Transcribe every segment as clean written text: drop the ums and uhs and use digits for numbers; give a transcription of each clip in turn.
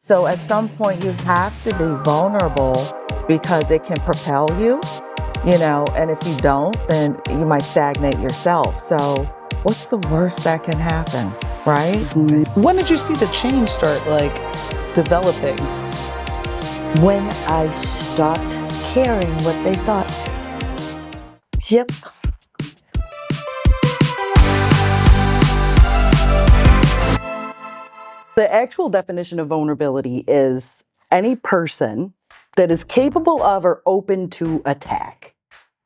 So at some point you have to be vulnerable because it can propel you, and if you don't, then you might stagnate yourself. So what's the worst that can happen, right? When did you see the change start, developing? When I stopped caring what they thought. Yep. The actual definition of vulnerability is any person that is capable of or open to attack.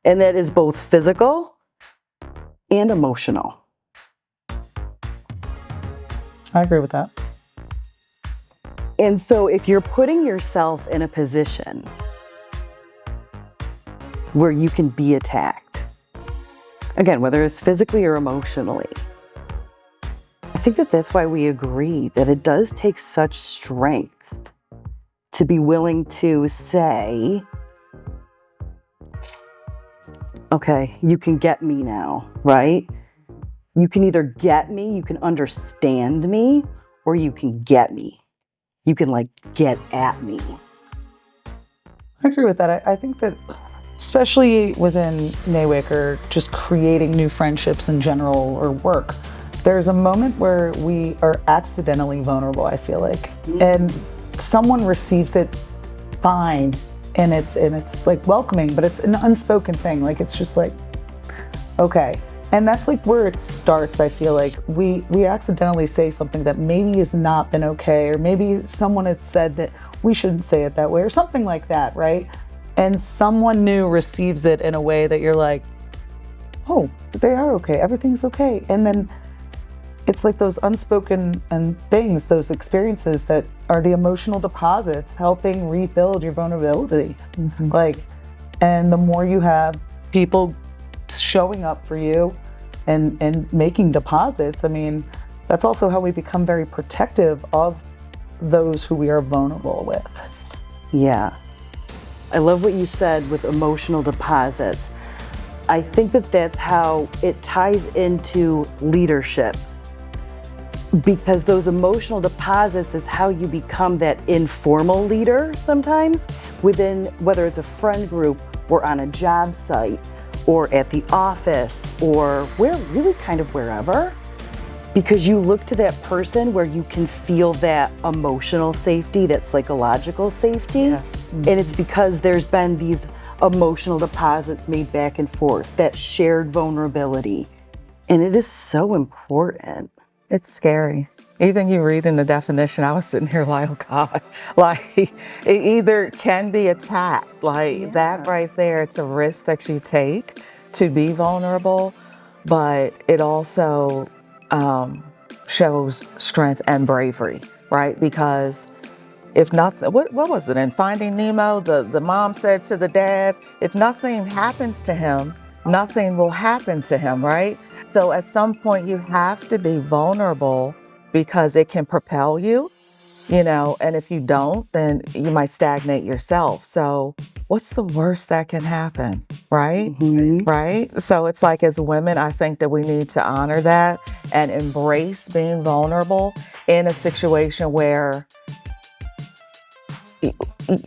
And that is both physical and emotional. I agree with that. And so if you're putting yourself in a position where you can be attacked, again, whether it's physically or emotionally, I think that's why we agree that it does take such strength to be willing to say, okay, you can get me now, right? You can either get me, you can understand me, or you can get me. You can get at me. I agree with that. I think that especially within NAWIC or just creating new friendships in general or work, there's a moment where we are accidentally vulnerable, I feel like. And someone receives it fine and it's welcoming, but it's an unspoken thing. It's just okay. And that's where it starts. I feel like we accidentally say something that maybe has not been okay, or maybe someone had said that we shouldn't say it that way or something like that, right? And someone new receives it in a way that you're like, oh, they are okay, everything's okay. And then it's those unspoken things, those experiences that are the emotional deposits helping rebuild your vulnerability. And the more you have people showing up for you and making deposits, that's also how we become very protective of those who we are vulnerable with. Yeah. I love what you said with emotional deposits. I think that's how it ties into leadership, because those emotional deposits is how you become that informal leader sometimes within, whether it's a friend group or on a job site or at the office or wherever, because you look to that person where you can feel that emotional safety, that psychological safety. Yes. And it's because there's been these emotional deposits made back and forth, that shared vulnerability. And it is so important. It's scary. Even you reading the definition, I was sitting here oh God, it either can be attacked, that right there, it's a risk that you take to be vulnerable, but it also shows strength and bravery, right? Because if nothing, what was it in Finding Nemo? The mom said to the dad, if nothing happens to him, nothing will happen to him, right? So at some point you have to be vulnerable because it can propel you, and if you don't, then you might stagnate yourself. So what's the worst that can happen, right? Mm-hmm. Right? So it's as women, I think that we need to honor that and embrace being vulnerable in a situation where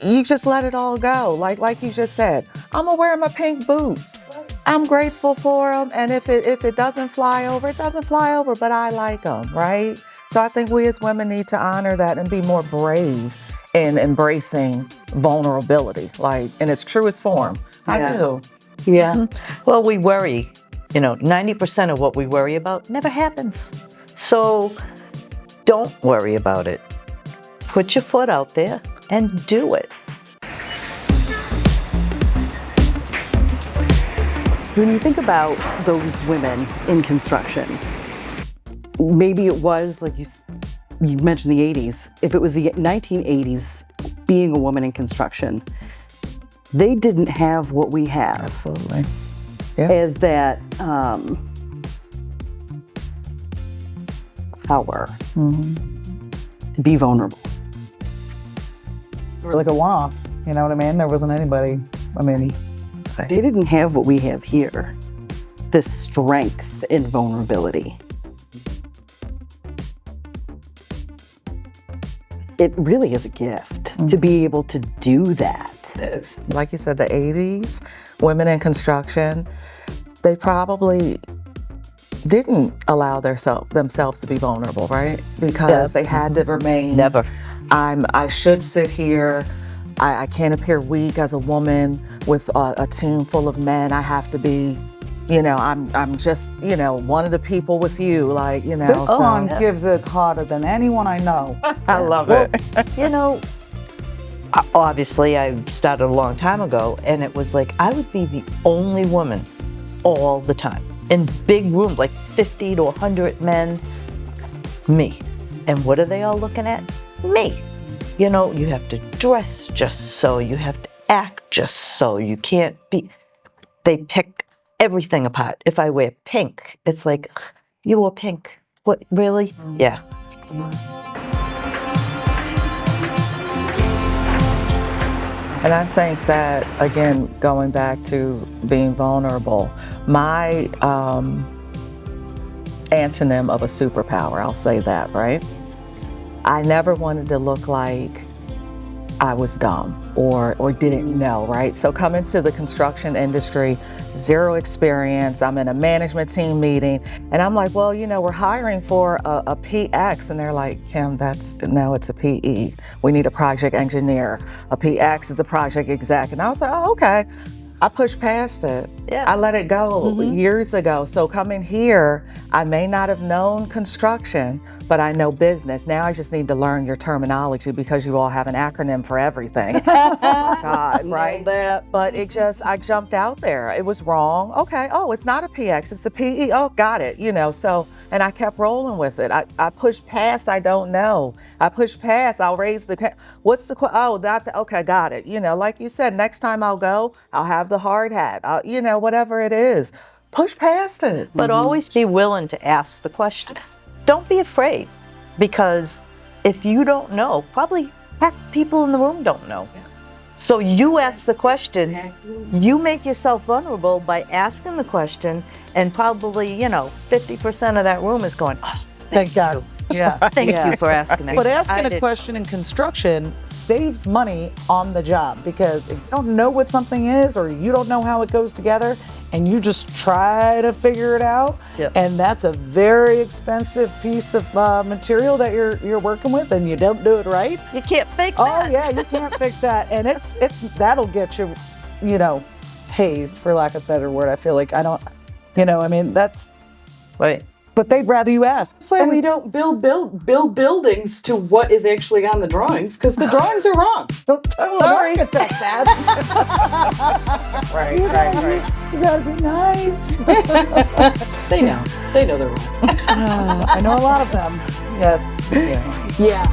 you just let it all go. Like you just said, I'm gonna wear my pink boots. I'm grateful for them. And if it doesn't fly over, it doesn't fly over, but I like them, right? So I think we as women need to honor that and be more brave in embracing vulnerability, in its truest form. Yeah. I do. Yeah. Well, we worry. 90% of what we worry about never happens. So don't worry about it. Put your foot out there and do it. So when you think about those women in construction, maybe it was, you mentioned the 80s. If it was the 1980s, being a woman in construction, they didn't have what we have. Absolutely. Yeah. As that power to be vulnerable. We were like a one-off, you know what I mean? There wasn't anybody, They didn't have what we have here, this strength in vulnerability. it really is a gift to be able to do that. Like you said, the 80s, women in construction, they probably didn't allow themselves to be vulnerable, right? Because they had to remain. Never. I should sit here. I can't appear weak as a woman with a team full of men. I have to be, I'm just, one of the people with you, like, This song gives it harder than anyone I know. I love it. Obviously, I started a long time ago, and it was like I would be the only woman all the time in big rooms, like 50 to 100 men. Me. And what are they all looking at? Me. You have to dress just so, you have to act just so, you can't be. They pick everything apart. If I wear pink, it's like, you wore pink. What, really? Yeah. And I think that, again, going back to being vulnerable, my antonym of a superpower, I'll say that, right? I never wanted to look like I was dumb or didn't know, right? So coming to the construction industry, zero experience, I'm in a management team meeting, and I'm like, well, we're hiring for a PX, and they're like, Kim, no, it's a PE. We need a project engineer. A PX is a project exec. And I was like, oh, okay. I pushed past it. Yeah. I let it go years ago. So coming here, I may not have known construction, but I know business. Now I just need to learn your terminology because you all have an acronym for everything. God, right? But I jumped out there. It was wrong. Okay, oh, it's not a PX, it's a PE. Oh, got it, so, and I kept rolling with it. I pushed past, I don't know. I pushed past, I'll raise what's the, oh, okay, got it. Like you said, next time I'll go, I'll have the hard hat, whatever it is. Push past it. But always be willing to ask the questions. Don't be afraid, because if you don't know, probably half the people in the room don't know. So you ask the question, you make yourself vulnerable by asking the question, and probably, 50% of that room is going, oh, thank God. Yeah. Thank you for asking that. But asking a question in construction saves money on the job, because if you don't know what something is or you don't know how it goes together and you just try to figure it out, and that's a very expensive piece of material that you're working with, and you don't do it right. You can't fake that. Oh yeah, you can't fix that. And that'll get you, hazed, for lack of a better word. I feel like that's Right. But they'd rather you ask. That's why we don't build buildings to what is actually on the drawings, because the drawings are wrong. Don't tell the architect that. Right. You gotta be nice. They know they're wrong. I know a lot of them. Yes. Yeah.